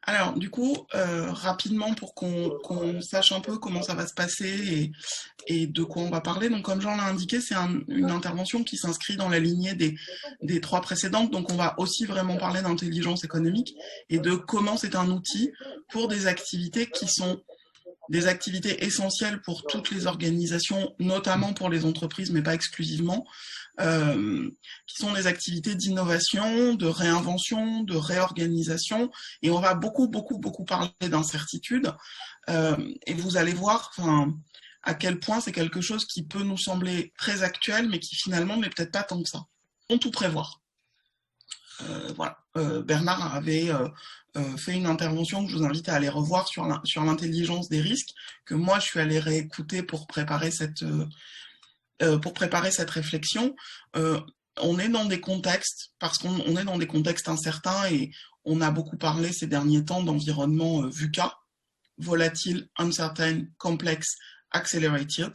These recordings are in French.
Alors, du coup, rapidement pour qu'on sache un peu comment ça va se passer et de quoi on va parler. Donc, comme Jean l'a indiqué, c'est une intervention qui s'inscrit dans la lignée des trois précédentes. Donc, on va aussi vraiment parler d'intelligence économique et de comment c'est un outil pour des activités qui sont des activités essentielles pour toutes les organisations, notamment pour les entreprises, mais pas exclusivement, qui sont des activités d'innovation, de réinvention, de réorganisation. Et on va beaucoup parler d'incertitude. Et vous allez voir à quel point c'est quelque chose qui peut nous sembler très actuel, mais qui finalement n'est peut-être pas tant que ça. On tout prévoir. Voilà. Bernard avait fait une intervention que je vous invite à aller revoir sur l'intelligence des risques, que moi je suis allée réécouter pour préparer cette réflexion. On est dans des contextes, parce qu'on est dans des contextes incertains et on a beaucoup parlé ces derniers temps d'environnement VUCA, volatile, uncertain, complex, accelerated.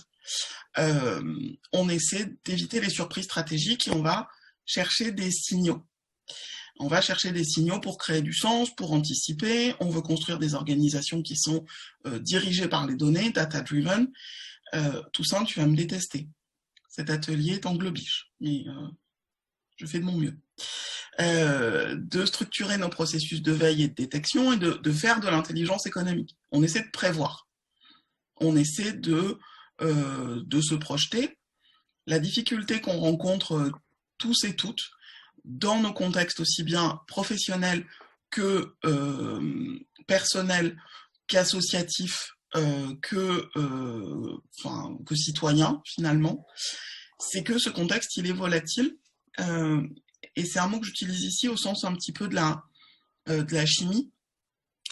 On essaie d'éviter les surprises stratégiques et on va chercher des signaux. On va chercher des signaux pour créer du sens, pour anticiper. On veut construire des organisations qui sont dirigées par les données, data-driven. Toussaint, tu vas me détester. Cet atelier est anglobiche, mais je fais de mon mieux. De structurer nos processus de veille et de détection et de faire de l'intelligence économique. On essaie de prévoir. On essaie de se projeter. La difficulté qu'on rencontre tous et toutes, dans nos contextes aussi bien professionnels que personnels, qu'associatifs, que citoyens finalement, c'est que ce contexte il est volatile et c'est un mot que j'utilise ici au sens un petit peu de la chimie,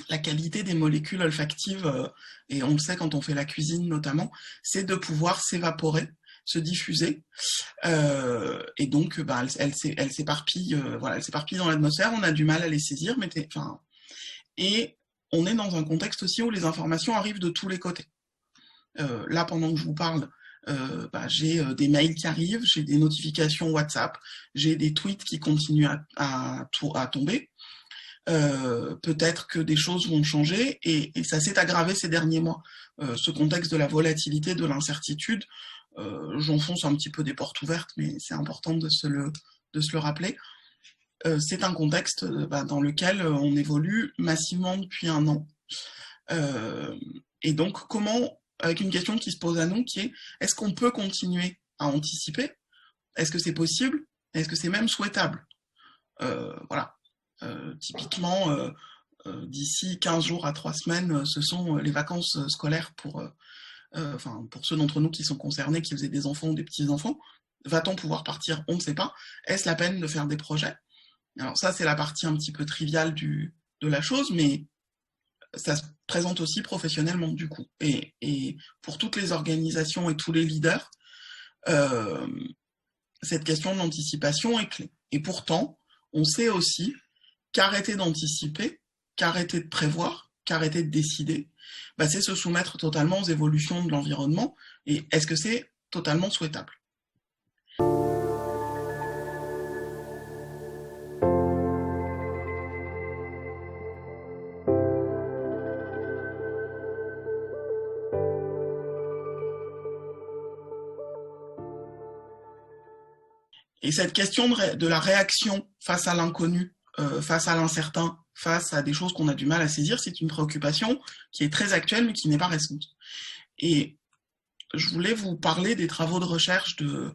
la qualité des molécules olfactives, et on le sait quand on fait la cuisine notamment, c'est de pouvoir s'évaporer, se diffuser, et donc elle s'éparpille, elle s'éparpille dans l'atmosphère, on a du mal à les saisir, et on est dans un contexte aussi où les informations arrivent de tous les côtés. Là, pendant que je vous parle, j'ai des mails qui arrivent, j'ai des notifications WhatsApp, j'ai des tweets qui continuent à tomber. Peut-être que des choses vont changer et ça s'est aggravé ces derniers mois. Ce contexte de la volatilité, de l'incertitude, j'enfonce un petit peu des portes ouvertes, mais c'est important de se le rappeler. C'est un contexte dans lequel on évolue massivement depuis un an. Et donc, comment, avec une question qui se pose à nous, qui est, est-ce qu'on peut continuer à anticiper? Est-ce que c'est possible? Est-ce que c'est même souhaitable? Voilà. Typiquement, d'ici 15 jours à 3 semaines, ce sont les vacances scolaires pour ceux d'entre nous qui sont concernés, qui faisaient des enfants ou des petits-enfants. Va-t-on pouvoir partir? On ne sait pas. Est-ce la peine de faire des projets? Alors ça, c'est la partie un petit peu triviale de la chose, mais ça se présente aussi professionnellement du coup. Et pour toutes les organisations et tous les leaders, cette question de l'anticipation est clé. Et pourtant, on sait aussi qu'arrêter d'anticiper, qu'arrêter de prévoir, qu'arrêter de décider, c'est se soumettre totalement aux évolutions de l'environnement. Et est-ce que c'est totalement souhaitable? Et cette question de la réaction face à l'inconnu, face à l'incertain, face à des choses qu'on a du mal à saisir, c'est une préoccupation qui est très actuelle mais qui n'est pas récente. Et je voulais vous parler des travaux de recherche de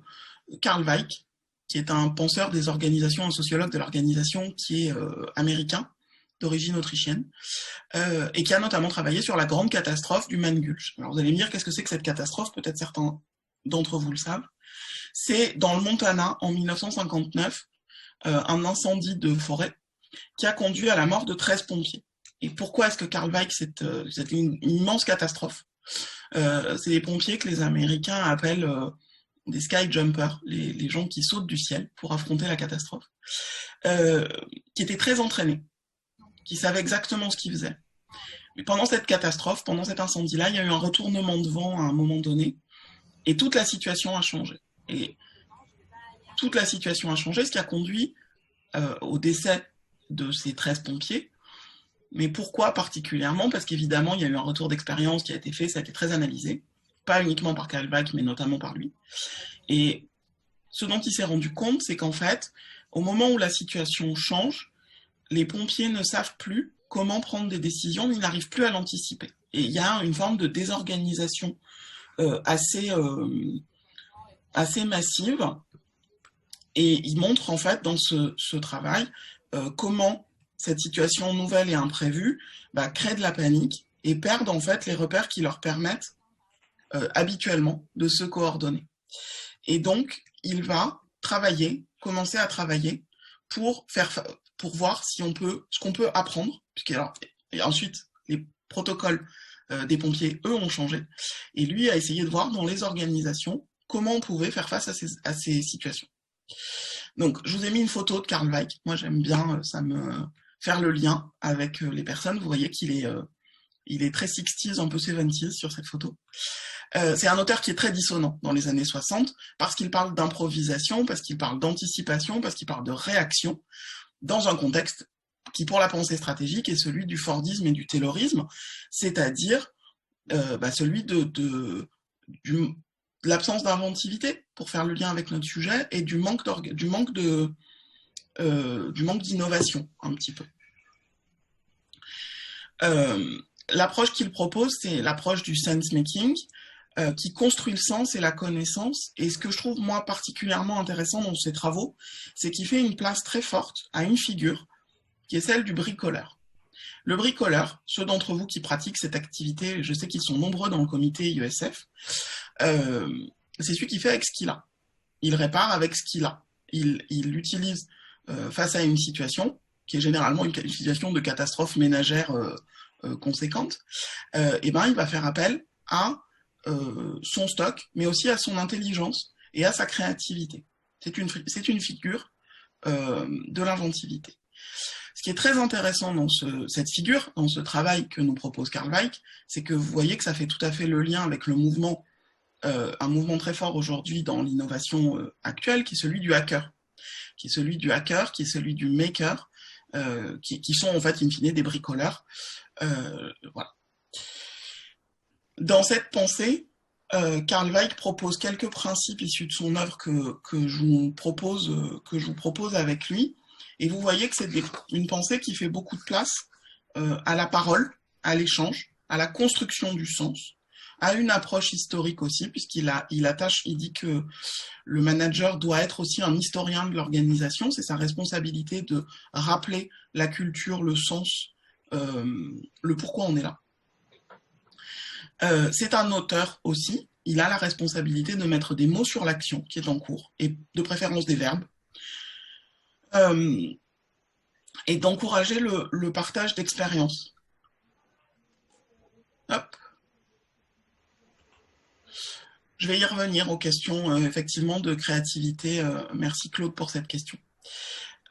Karl Weick, qui est un penseur des organisations, un sociologue de l'organisation qui est américain, d'origine autrichienne, et qui a notamment travaillé sur la grande catastrophe du Maine Gulch. Alors vous allez me dire, qu'est-ce que c'est que cette catastrophe? Peut-être certains d'entre vous le savent. C'est dans le Montana, en 1959, un incendie de forêt qui a conduit à la mort de 13 pompiers. Et pourquoi est-ce que Karl Weick, c'est une immense catastrophe? C'est les pompiers que les Américains appellent des sky jumpers, les gens qui sautent du ciel pour affronter la catastrophe, qui étaient très entraînés, qui savaient exactement ce qu'ils faisaient. Mais pendant cette catastrophe, pendant cet incendie-là, il y a eu un retournement de vent à un moment donné, et toute la situation a changé. Et toute la situation a changé, ce qui a conduit au décès de ces 13 pompiers, Mais pourquoi particulièrement? Parce qu'évidemment, il y a eu un retour d'expérience qui a été fait, ça a été très analysé, pas uniquement par Carl Weick, mais notamment par lui. Et ce dont il s'est rendu compte, c'est qu'en fait, au moment où la situation change, les pompiers ne savent plus comment prendre des décisions, ils n'arrivent plus à l'anticiper. Et il y a une forme de désorganisation assez massive. Et il montre en fait dans ce travail comment cette situation nouvelle et imprévue crée de la panique et perdent en fait les repères qui leur permettent habituellement de se coordonner. Et donc, il va commencer à travailler pour voir si ce qu'on peut apprendre, et ensuite les protocoles des pompiers, eux, ont changé, et lui a essayé de voir dans les organisations comment on pouvait faire face à ces situations. Donc, je vous ai mis une photo de Carl Weick. Moi, j'aime bien faire le lien avec les personnes. Vous voyez qu'il est très 60s, un peu 70s sur cette photo. C'est un auteur qui est très dissonant dans les années 60 parce qu'il parle d'improvisation, parce qu'il parle d'anticipation, parce qu'il parle de réaction dans un contexte qui, pour la pensée stratégique, est celui du Fordisme et du Taylorisme, c'est-à-dire celui de l'absence d'inventivité, pour faire le lien avec notre sujet, et du manque d'innovation, un petit peu. L'approche qu'il propose, c'est l'approche du sense-making, qui construit le sens et la connaissance. Et ce que je trouve, moi, particulièrement intéressant dans ses travaux, c'est qu'il fait une place très forte à une figure, qui est celle du bricoleur. Le bricoleur, ceux d'entre vous qui pratiquent cette activité, je sais qu'ils sont nombreux dans le comité IESF, c'est celui qui fait avec ce qu'il a. Il répare avec ce qu'il a. Il l'utilise face à une situation, qui est généralement une situation de catastrophe ménagère conséquente, il va faire appel à son stock, mais aussi à son intelligence et à sa créativité. C'est une figure de l'inventivité. Ce qui est très intéressant dans cette figure, dans ce travail que nous propose Carl Weick, c'est que vous voyez que ça fait tout à fait le lien avec le mouvement, un mouvement très fort aujourd'hui dans l'innovation actuelle, qui est celui du hacker, qui est celui du maker, qui sont en fait in fine des bricoleurs. Voilà. Dans cette pensée, Carl Weick propose quelques principes issus de son œuvre que je vous propose avec lui. Et vous voyez que c'est une pensée qui fait beaucoup de place à la parole, à l'échange, à la construction du sens, à une approche historique aussi, puisqu'il dit que le manager doit être aussi un historien de l'organisation. C'est sa responsabilité de rappeler la culture, le sens, le pourquoi on est là. C'est un auteur aussi. Il a la responsabilité de mettre des mots sur l'action qui est en cours, et de préférence des verbes. Et d'encourager le partage d'expériences. Hop. Je vais y revenir aux questions effectivement de créativité. Merci Claude pour cette question.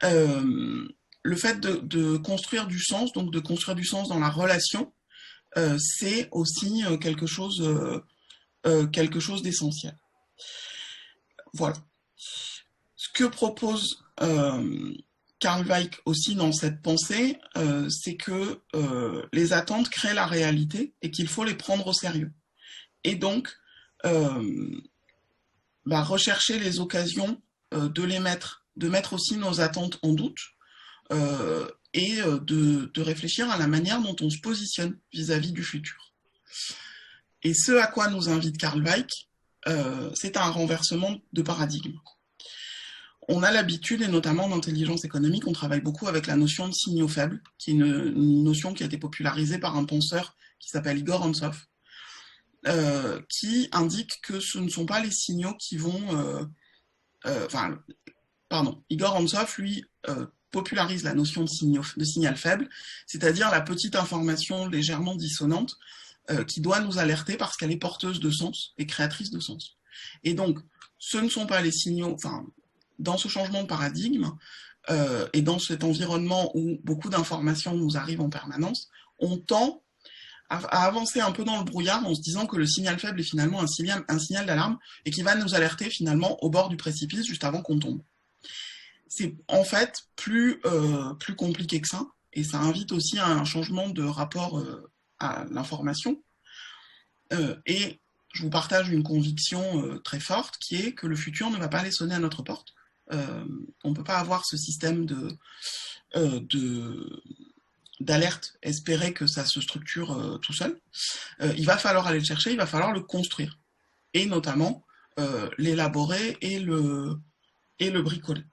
Le fait de construire du sens, donc de construire du sens dans la relation, c'est aussi quelque chose d'essentiel. Voilà. Ce que propose Carl Weick aussi dans cette pensée, c'est que les attentes créent la réalité et qu'il faut les prendre au sérieux. Et donc, rechercher les occasions de mettre aussi nos attentes en doute et de réfléchir à la manière dont on se positionne vis-à-vis du futur. Et ce à quoi nous invite Carl Weick, c'est un renversement de paradigme. On a l'habitude, et notamment en intelligence économique, on travaille beaucoup avec la notion de signaux faibles, qui est une notion qui a été popularisée par un penseur qui s'appelle Igor Antsov, qui indique que ce ne sont pas les signaux qui vont... Igor Antsov, lui, popularise la notion de signal faible, c'est-à-dire la petite information légèrement dissonante qui doit nous alerter parce qu'elle est porteuse de sens et créatrice de sens. Et donc, ce ne sont pas les signaux... Dans ce changement de paradigme et dans cet environnement où beaucoup d'informations nous arrivent en permanence, on tend à avancer un peu dans le brouillard en se disant que le signal faible est finalement un signal d'alarme et qui va nous alerter finalement au bord du précipice juste avant qu'on tombe. C'est en fait plus compliqué que ça. et ça invite aussi à un changement de rapport à l'information. Et je vous partage une conviction très forte qui est que le futur ne va pas aller sonner à notre porte. On ne peut pas avoir ce système d'alerte, espérer que ça se structure tout seul. Il va falloir aller le chercher, il va falloir le construire, et notamment l'élaborer et le bricoler.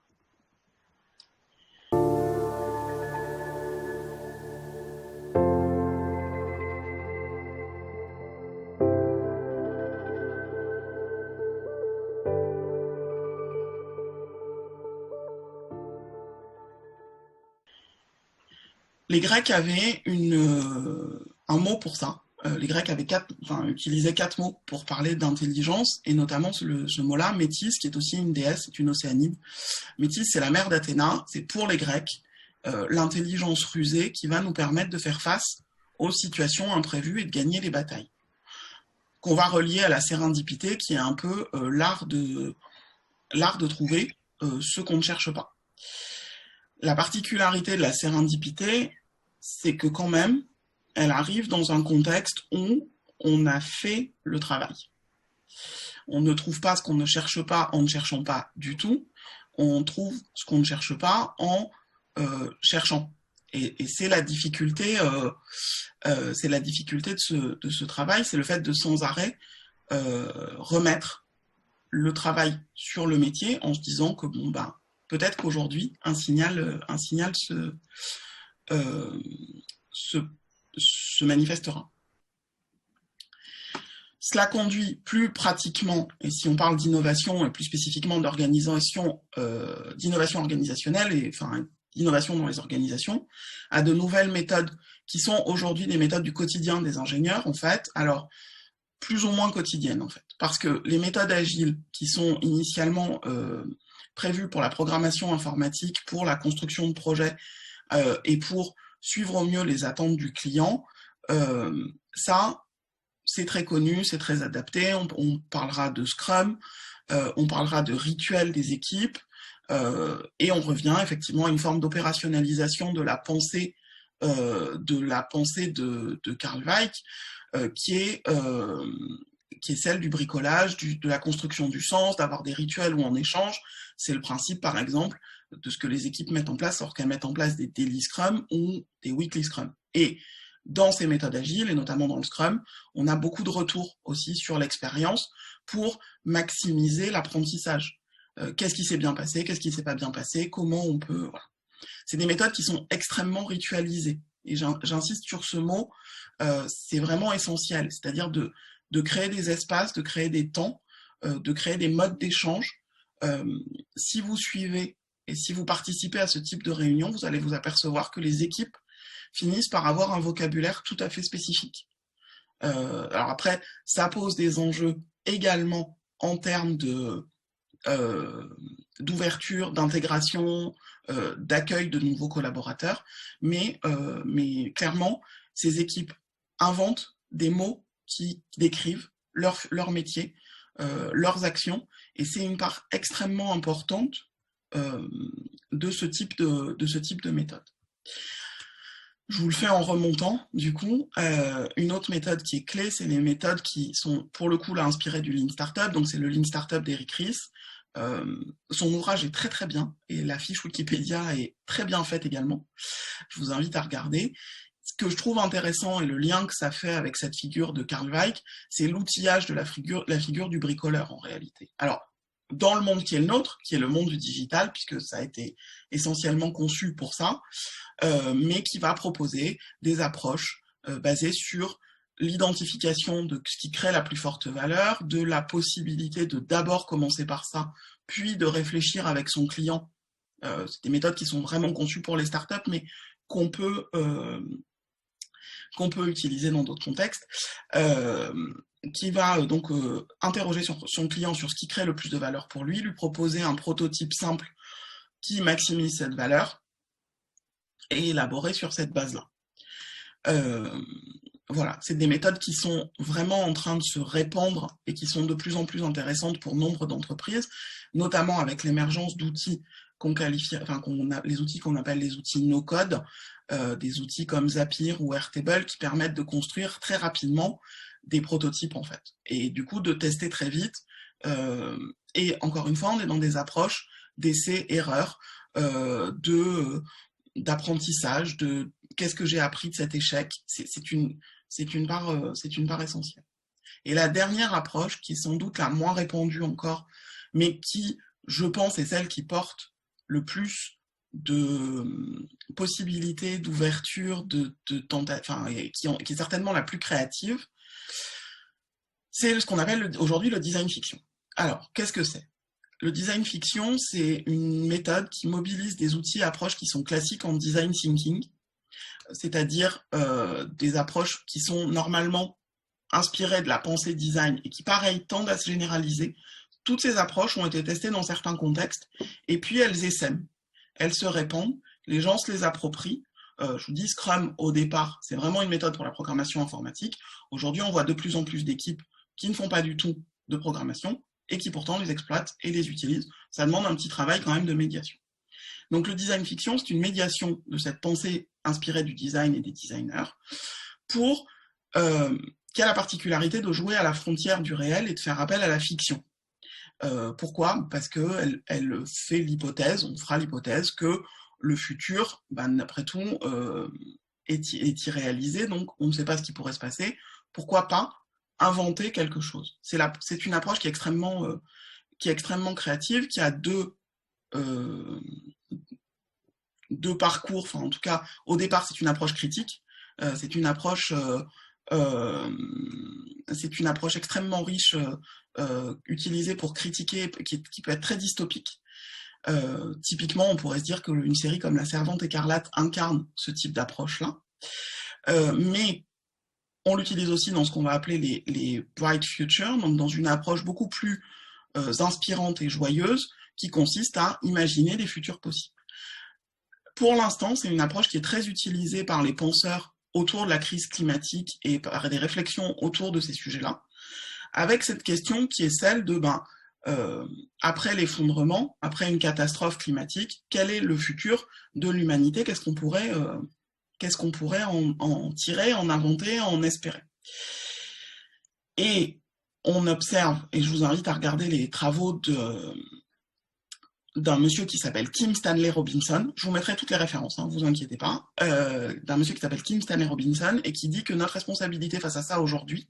Les Grecs avaient un mot pour ça. Les Grecs avaient utilisaient 4 mots pour parler d'intelligence, et notamment ce mot-là, Métis, qui est aussi une déesse, c'est une océanide. Métis, c'est la mère d'Athéna, c'est pour les Grecs l'intelligence rusée qui va nous permettre de faire face aux situations imprévues et de gagner les batailles. Qu'on va relier à la sérendipité, qui est un peu l'art de trouver ce qu'on ne cherche pas. La particularité de la sérendipité, c'est que quand même, elle arrive dans un contexte où on a fait le travail. On ne trouve pas ce qu'on ne cherche pas en ne cherchant pas du tout. On trouve ce qu'on ne cherche pas en cherchant. Et c'est la difficulté, de ce travail, c'est le fait de sans arrêt remettre le travail sur le métier en se disant que peut-être qu'aujourd'hui un signal se manifestera. Cela conduit plus pratiquement, et si on parle d'innovation et plus spécifiquement d'innovation organisationnelle et d'innovation dans les organisations, à de nouvelles méthodes qui sont aujourd'hui des méthodes du quotidien des ingénieurs, en fait, alors plus ou moins quotidiennes en fait, parce que les méthodes agiles qui sont initialement prévues pour la programmation informatique, pour la construction de projets et pour suivre au mieux les attentes du client, ça, c'est très connu, c'est très adapté. On parlera de Scrum, on parlera de rituels des équipes, et on revient effectivement à une forme d'opérationnalisation de la pensée de Carl Weick, qui est celle du bricolage, de la construction du sens, d'avoir des rituels où on échange. C'est le principe, par exemple, de ce que les équipes mettent en place lorsqu'elles mettent en place des daily Scrum ou des weekly Scrum. Et dans ces méthodes agiles, et notamment dans le Scrum, on a beaucoup de retours aussi sur l'expérience pour maximiser l'apprentissage. Qu'est-ce qui s'est bien passé, qu'est-ce qui ne s'est pas bien passé, comment on peut... Voilà. C'est des méthodes qui sont extrêmement ritualisées. Et j'insiste sur ce mot, c'est vraiment essentiel, c'est-à-dire de créer des espaces, de créer des temps, de créer des modes d'échange. Si vous suivez et si vous participez à ce type de réunion, vous allez vous apercevoir que les équipes finissent par avoir un vocabulaire tout à fait spécifique. Alors après, ça pose des enjeux également en termes d'ouverture, d'intégration, d'accueil de nouveaux collaborateurs, mais clairement, ces équipes inventent des mots qui décrivent leur métier, leurs actions, et c'est une part extrêmement importante de ce type de méthode. Je vous le fais en remontant, du coup. Une autre méthode qui est clé, c'est les méthodes qui sont, pour le coup, là, inspirées du Lean Startup. Donc, c'est le Lean Startup d'Eric Ries. Son ouvrage est très, très bien. Et la fiche Wikipédia est très bien faite également. Je vous invite à regarder. Ce que je trouve intéressant et le lien que ça fait avec cette figure de Carl Weick, c'est l'outillage de la figure du bricoleur, en réalité. Alors, dans le monde qui est le nôtre, qui est le monde du digital, puisque ça a été essentiellement conçu pour ça, mais qui va proposer des approches basées sur l'identification de ce qui crée la plus forte valeur, de la possibilité de d'abord commencer par ça, puis de réfléchir avec son client. C'est des méthodes qui sont vraiment conçues pour les startups, mais qu'on peut utiliser dans d'autres contextes, qui va donc interroger son client sur ce qui crée le plus de valeur pour lui proposer un prototype simple qui maximise cette valeur, et élaborer sur cette base-là. Voilà, c'est des méthodes qui sont vraiment en train de se répandre et qui sont de plus en plus intéressantes pour nombre d'entreprises, notamment avec l'émergence d'outils qu'on qualifie, les outils qu'on appelle les outils no-code, des outils comme Zapier ou Airtable qui permettent de construire très rapidement des prototypes en fait, et du coup de tester très vite. Et encore une fois, on est dans des approches d'essai-erreur, d'apprentissage, de qu'est-ce que j'ai appris de cet échec. C'est une part essentielle. Et la dernière approche, qui est sans doute la moins répandue encore, mais qui, je pense, est celle qui porte le plus de possibilités, d'ouverture, qui est certainement la plus créative, c'est ce qu'on appelle aujourd'hui le design fiction. Alors, qu'est-ce que c'est? Le design fiction, c'est une méthode qui mobilise des outils et approches qui sont classiques en design thinking, c'est-à-dire des approches qui sont normalement inspirées de la pensée design et qui, pareil, tendent à se généraliser. Toutes ces approches ont été testées dans certains contextes et puis elles essaiment, elles se répandent, les gens se les approprient. Je vous dis, Scrum, au départ, c'est vraiment une méthode pour la programmation informatique. Aujourd'hui, on voit de plus en plus d'équipes qui ne font pas du tout de programmation et qui pourtant les exploitent et les utilisent. Ça demande un petit travail quand même de médiation. Donc le design fiction, c'est une médiation de cette pensée inspirée du design et des designers qui a la particularité de jouer à la frontière du réel et de faire appel à la fiction. Pourquoi? Parce qu'elle fait l'hypothèse, on fera l'hypothèse que le futur, d'après tout, est irréalisé, donc on ne sait pas ce qui pourrait se passer. Pourquoi pas inventer quelque chose? C'est une approche qui est extrêmement créative, qui a deux parcours. Enfin, en tout cas, au départ, c'est une approche critique. C'est une approche extrêmement riche, utilisée pour critiquer, qui peut être très dystopique. Typiquement, on pourrait se dire qu'une série comme La Servante écarlate incarne ce type d'approche-là. Mais on l'utilise aussi dans ce qu'on va appeler les bright futures, donc dans une approche beaucoup plus inspirante et joyeuse, qui consiste à imaginer des futurs possibles. Pour l'instant, c'est une approche qui est très utilisée par les penseurs autour de la crise climatique et par des réflexions autour de ces sujets-là, avec cette question qui est celle de après l'effondrement, après une catastrophe climatique, quel est le futur de l'humanité? Qu'est-ce qu'on pourrait en tirer, en inventer, en espérer? Et on observe, et je vous invite à regarder les travaux d'un monsieur qui s'appelle Kim Stanley Robinson, je vous mettrai toutes les références, vous inquiétez pas, d'un monsieur qui s'appelle Kim Stanley Robinson, et qui dit que notre responsabilité face à ça aujourd'hui,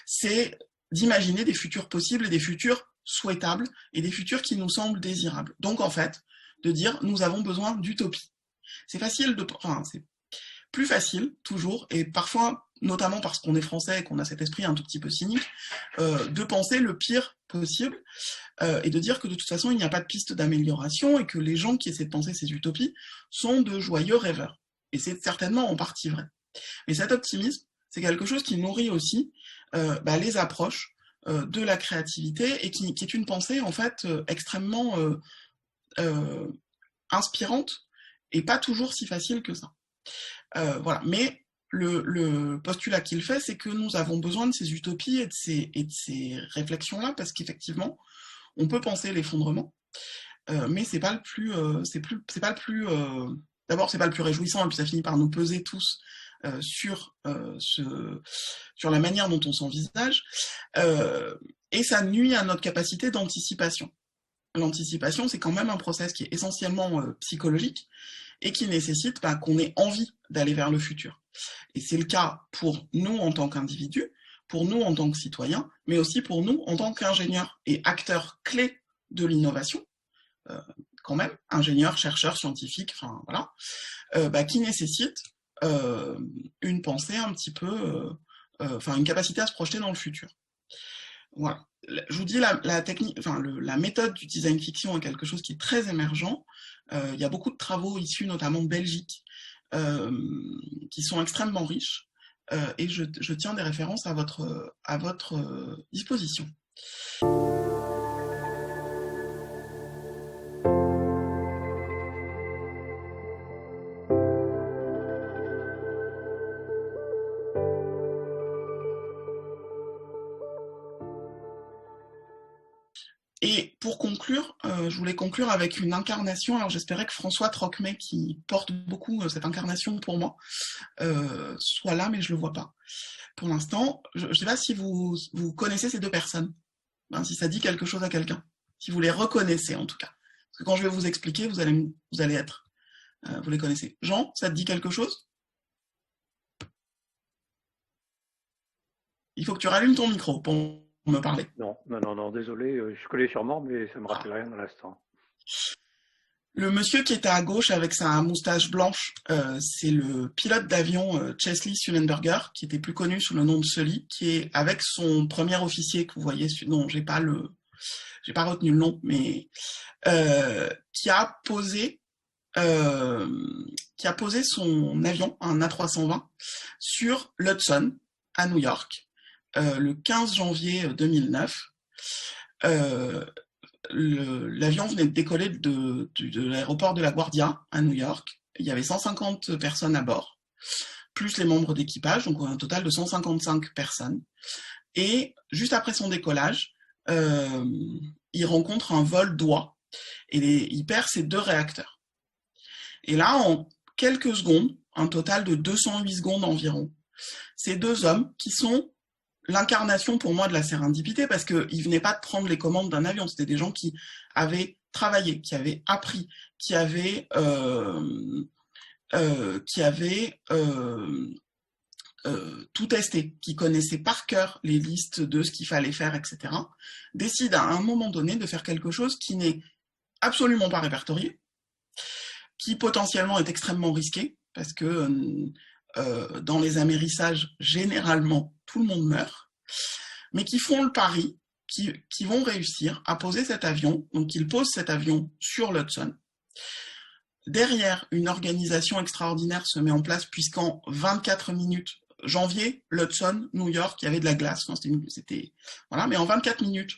c'est d'imaginer des futurs possibles et des futurs souhaitables, et des futurs qui nous semblent désirables. Donc en fait, de dire, nous avons besoin d'utopie. C'est plus facile, toujours, et parfois, notamment parce qu'on est français et qu'on a cet esprit un tout petit peu cynique, de penser le pire possible, et de dire que de toute façon, il n'y a pas de piste d'amélioration, et que les gens qui essaient de penser ces utopies sont de joyeux rêveurs. Et c'est certainement en partie vrai. Mais cet optimisme, c'est quelque chose qui nourrit aussi les approches de la créativité, et qui est une pensée, en fait, extrêmement inspirante, et pas toujours si facile que ça. Voilà. Mais le postulat qu'il fait, c'est que nous avons besoin de ces utopies et de ces réflexions-là, parce qu'effectivement, on peut penser l'effondrement, mais c'est pas le plus, d'abord, c'est pas le plus réjouissant, et puis ça finit par nous peser tous sur la manière dont on s'envisage, et ça nuit à notre capacité d'anticipation. L'anticipation, c'est quand même un process qui est essentiellement psychologique, et qui nécessite qu'on ait envie d'aller vers le futur. Et c'est le cas pour nous en tant qu'individus, pour nous en tant que citoyens, mais aussi pour nous en tant qu'ingénieurs et acteurs clés de l'innovation, quand même, ingénieurs, chercheurs, scientifiques, qui nécessitent une pensée un petit peu, une capacité à se projeter dans le futur. Voilà. Je vous dis, la méthode du design fiction est quelque chose qui est très émergent. Il y a beaucoup de travaux issus notamment de Belgique qui sont extrêmement riches, et je tiens des références à votre disposition. Et pour conclure, je voulais conclure avec une incarnation. Alors j'espérais que François Trocmé, qui porte beaucoup cette incarnation pour moi, soit là, mais je le vois pas. Pour l'instant, je ne sais pas si vous connaissez ces deux personnes, hein, si ça dit quelque chose à quelqu'un, si vous les reconnaissez en tout cas. Parce que quand je vais vous expliquer, vous allez être, vous les connaissez. Jean, ça te dit quelque chose? Il faut que tu rallumes ton micro pour me parler. Non, désolé, je connais sûrement, mais ça me rappelle rien à l'instant. Le monsieur qui était à gauche avec sa moustache blanche, c'est le pilote d'avion Chesley Sullenberger, qui était plus connu sous le nom de Sully, qui est avec son premier officier que vous voyez, non, j'ai pas retenu le nom, mais qui a posé son avion, un A320, sur l'Hudson à New York, le 15 janvier 2009. L'avion venait de décoller de l'aéroport de LaGuardia à New York. Il y avait 150 personnes à bord, plus les membres d'équipage, donc un total de 155 personnes. Et juste après son décollage, il rencontre un vol d'oie et il perd ses 2 réacteurs. Et là, en quelques secondes, un total de 208 secondes environ, ces 2 hommes qui sont l'incarnation pour moi de la sérendipité, parce qu'ils venaient pas de prendre les commandes d'un avion, c'était des gens qui avaient travaillé, qui avaient appris, qui avaient tout testé, qui connaissaient par cœur les listes de ce qu'il fallait faire, etc., décident à un moment donné de faire quelque chose qui n'est absolument pas répertorié, qui potentiellement est extrêmement risqué, parce que dans les amérissages, généralement, tout le monde meurt, mais qui font le pari, qui vont réussir à poser cet avion, donc ils posent cet avion sur l'Hudson. Derrière, une organisation extraordinaire se met en place, puisqu'en 24 minutes, janvier, l'Hudson, New York, il y avait de la glace, voilà, mais en 24 minutes,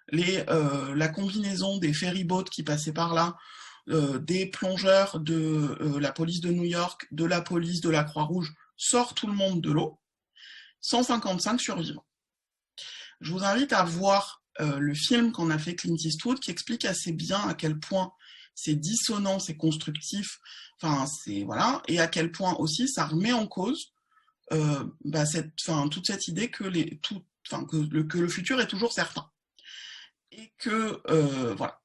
la combinaison des ferryboats qui passaient par là, des plongeurs de la police de New York, de la police de la Croix-Rouge, sort tout le monde de l'eau, 155 survivants. Je vous invite à voir le film qu'en a fait Clint Eastwood, qui explique assez bien à quel point c'est dissonant, c'est constructif, voilà, et à quel point aussi ça remet en cause toute cette idée que le futur est toujours certain. Et que, voilà.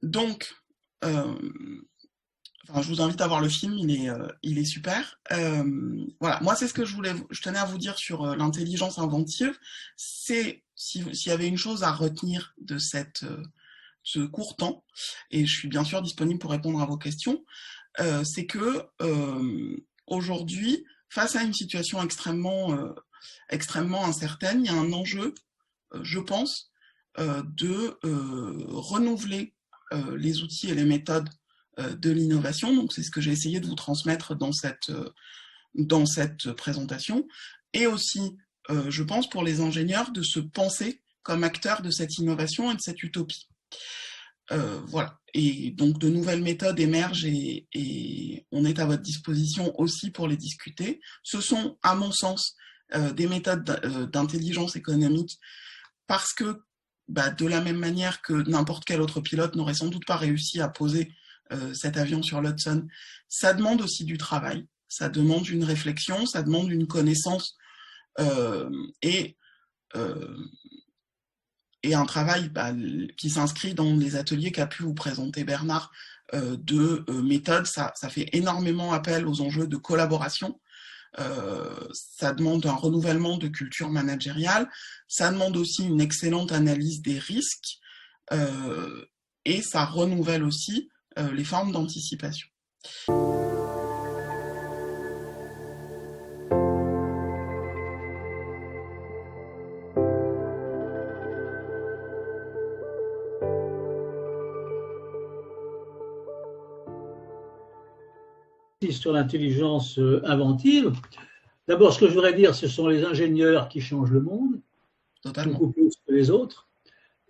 Donc, je vous invite à voir le film, il est super. Voilà, moi c'est ce que je tenais à vous dire sur l'intelligence inventive. C'est s'il y avait une chose à retenir de ce court temps, et je suis bien sûr disponible pour répondre à vos questions, c'est que aujourd'hui, face à une situation extrêmement incertaine, il y a un enjeu, je pense, de renouveler les outils et les méthodes de l'innovation. Donc c'est ce que j'ai essayé de vous transmettre dans cette présentation. Et aussi, je pense, pour les ingénieurs, de se penser comme acteurs de cette innovation et de cette utopie. Voilà. Et donc de nouvelles méthodes émergent et on est à votre disposition aussi pour les discuter. Ce sont, à mon sens, des méthodes d'intelligence économique parce que, de la même manière que n'importe quel autre pilote n'aurait sans doute pas réussi à poser cet avion sur l'Hudson, ça demande aussi du travail, ça demande une réflexion, ça demande une connaissance et un travail qui s'inscrit dans les ateliers qu'a pu vous présenter Bernard de méthodes. Ça fait énormément appel aux enjeux de collaboration. Ça demande un renouvellement de culture managériale, ça demande aussi une excellente analyse des risques et ça renouvelle aussi les formes d'anticipation. Sur l'intelligence inventive. D'abord, ce que je voudrais dire, ce sont les ingénieurs qui changent le monde, Totalement. Beaucoup plus que les autres.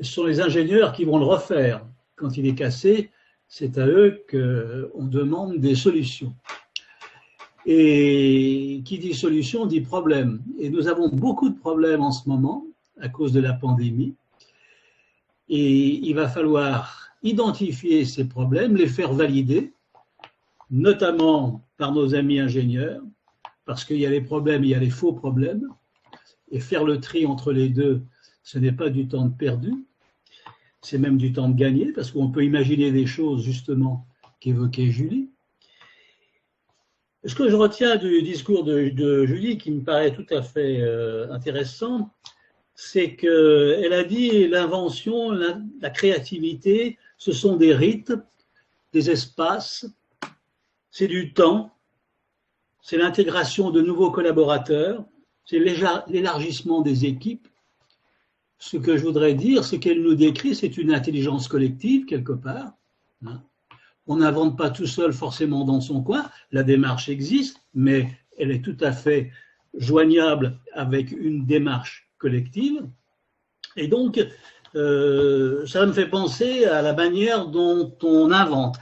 Ce sont les ingénieurs qui vont le refaire. Quand il est cassé, c'est à eux qu'on demande des solutions. Et qui dit solution dit problème. Et nous avons beaucoup de problèmes en ce moment à cause de la pandémie. Et il va falloir identifier ces problèmes, les faire valider, notamment par nos amis ingénieurs, parce qu'il y a les problèmes, il y a les faux problèmes, et faire le tri entre les deux, ce n'est pas du temps de perdu, c'est même du temps de gagné, parce qu'on peut imaginer des choses, justement, qu'évoquait Julie. Ce que je retiens du discours de Julie, qui me paraît tout à fait intéressant, c'est qu'elle a dit l'invention, la créativité, ce sont des rites, des espaces, c'est du temps, c'est l'intégration de nouveaux collaborateurs, c'est l'élargissement des équipes. Ce que je voudrais dire, c'est qu'elle nous décrit, c'est une intelligence collective, quelque part. On n'invente pas tout seul forcément dans son coin, la démarche existe, mais elle est tout à fait joignable avec une démarche collective. Et donc, ça me fait penser à la manière dont on invente.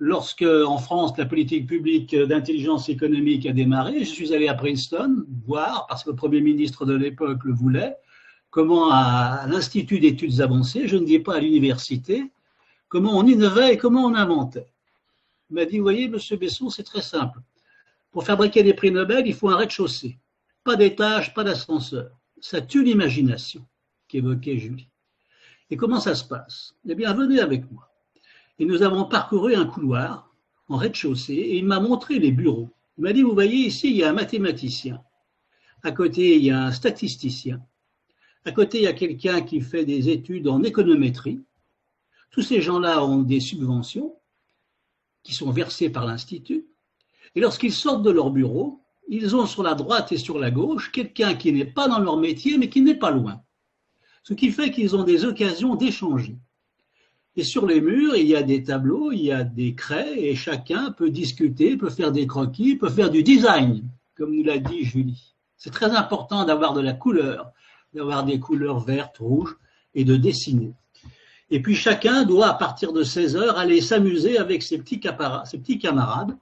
Lorsque, en France, la politique publique d'intelligence économique a démarré, je suis allé à Princeton voir, parce que le Premier ministre de l'époque le voulait, comment à l'Institut d'études avancées, je ne dis pas à l'université, comment on innovait et comment on inventait. Il m'a dit, vous voyez, monsieur Besson, c'est très simple. Pour fabriquer des prix Nobel, il faut un rez-de-chaussée. Pas d'étage, pas d'ascenseur. Ça tue l'imagination, qu'évoquait Julie. Et comment ça se passe? Eh bien, venez avec moi. Et nous avons parcouru un couloir en rez-de-chaussée et il m'a montré les bureaux. Il m'a dit, vous voyez, ici, il y a un mathématicien. À côté, il y a un statisticien. À côté, il y a quelqu'un qui fait des études en économétrie. Tous ces gens-là ont des subventions qui sont versées par l'Institut. Et lorsqu'ils sortent de leur bureau, ils ont sur la droite et sur la gauche quelqu'un qui n'est pas dans leur métier, mais qui n'est pas loin. Ce qui fait qu'ils ont des occasions d'échanger. Et sur les murs, il y a des tableaux, il y a des craies, et chacun peut discuter, peut faire des croquis, peut faire du design, comme nous l'a dit Julie. C'est très important d'avoir de la couleur, d'avoir des couleurs vertes, rouges, et de dessiner. Et puis chacun doit, à partir de 16 heures, aller s'amuser avec ses petits camarades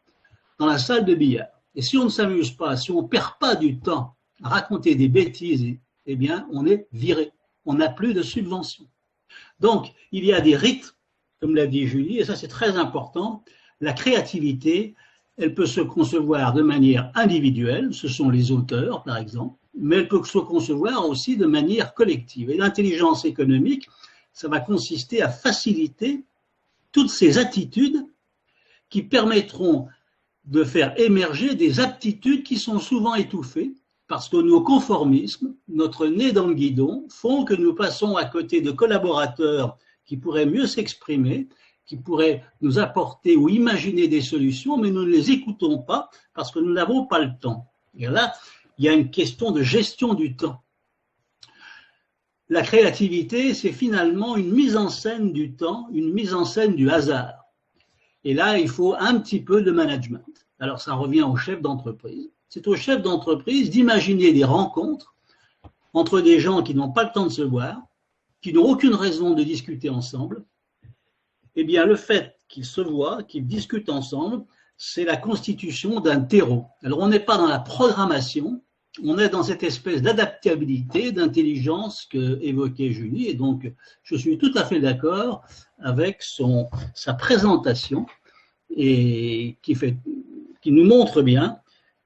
dans la salle de billard. Et si on ne s'amuse pas, si on ne perd pas du temps à raconter des bêtises, eh bien, on est viré. On n'a plus de subvention. Donc, il y a des rites, comme l'a dit Julie, et ça c'est très important. La créativité, elle peut se concevoir de manière individuelle, ce sont les auteurs par exemple, mais elle peut se concevoir aussi de manière collective. Et l'intelligence économique, ça va consister à faciliter toutes ces attitudes qui permettront de faire émerger des aptitudes qui sont souvent étouffées parce que nos conformismes, notre nez dans le guidon, font que nous passons à côté de collaborateurs qui pourraient mieux s'exprimer, qui pourraient nous apporter ou imaginer des solutions, mais nous ne les écoutons pas parce que nous n'avons pas le temps. Et là, il y a une question de gestion du temps. La créativité, c'est finalement une mise en scène du temps, une mise en scène du hasard. Et là, il faut un petit peu de management. Alors, ça revient au chef d'entreprise. C'est au chef d'entreprise d'imaginer des rencontres entre des gens qui n'ont pas le temps de se voir, qui n'ont aucune raison de discuter ensemble. Eh bien, le fait qu'ils se voient, qu'ils discutent ensemble, c'est la constitution d'un terreau. Alors, on n'est pas dans la programmation, on est dans cette espèce d'adaptabilité, d'intelligence qu'évoquait Julie. Et donc, je suis tout à fait d'accord avec sa présentation et qui nous montre bien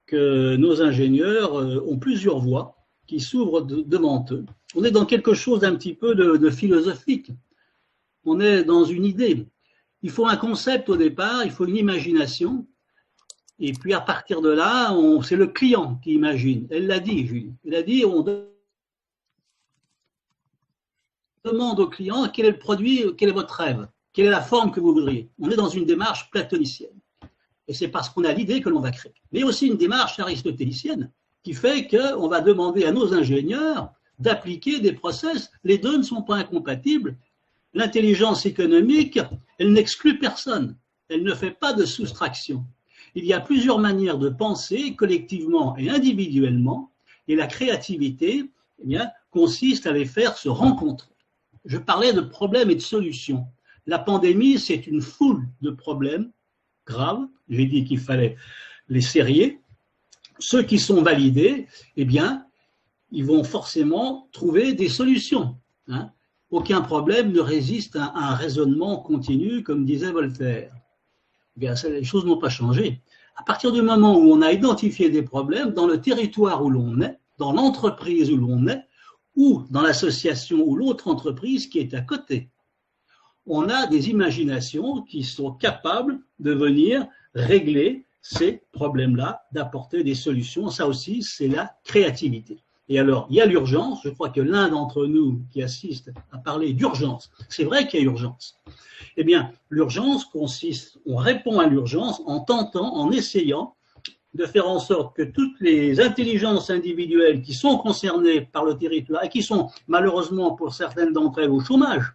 que nos ingénieurs ont plusieurs voies qui s'ouvrent devant eux. On est dans quelque chose d'un petit peu de philosophique. On est dans une idée. Il faut un concept au départ, il faut une imagination. Et puis à partir de là, c'est le client qui imagine. Elle l'a dit, Julie. Elle a dit, on demande au client quel est le produit, quel est votre rêve, quelle est la forme que vous voudriez. On est dans une démarche platonicienne. Et c'est parce qu'on a l'idée que l'on va créer. Mais aussi une démarche aristotélicienne qui fait qu'on va demander à nos ingénieurs d'appliquer des process. Les deux ne sont pas incompatibles. L'intelligence économique, elle n'exclut personne. Elle ne fait pas de soustraction. Il y a plusieurs manières de penser collectivement et individuellement, et la créativité, eh bien, consiste à les faire se rencontrer. Je parlais de problèmes et de solutions. La pandémie, c'est une foule de problèmes graves. J'ai dit qu'il fallait les sérier. Ceux qui sont validés, eh bien, ils vont forcément trouver des solutions. Hein. Aucun problème ne résiste à un raisonnement continu, comme disait Voltaire. Bien, les choses n'ont pas changé. À partir du moment où on a identifié des problèmes dans le territoire où l'on est, dans l'entreprise où l'on est, ou dans l'association ou l'autre entreprise qui est à côté, on a des imaginations qui sont capables de venir régler ces problèmes-là, d'apporter des solutions. Ça aussi, c'est la créativité. Et alors, il y a l'urgence. Je crois que l'un d'entre nous qui assiste a parlé d'urgence. C'est vrai qu'il y a urgence. Eh bien, l'urgence consiste, on répond à l'urgence en tentant, en essayant de faire en sorte que toutes les intelligences individuelles qui sont concernées par le territoire et qui sont malheureusement pour certaines d'entre elles au chômage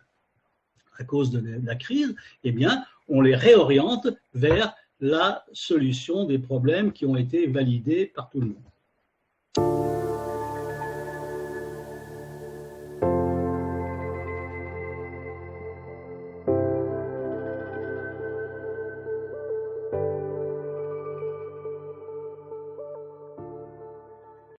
à cause de la crise, eh bien, on les réoriente vers la solution des problèmes qui ont été validés par tout le monde.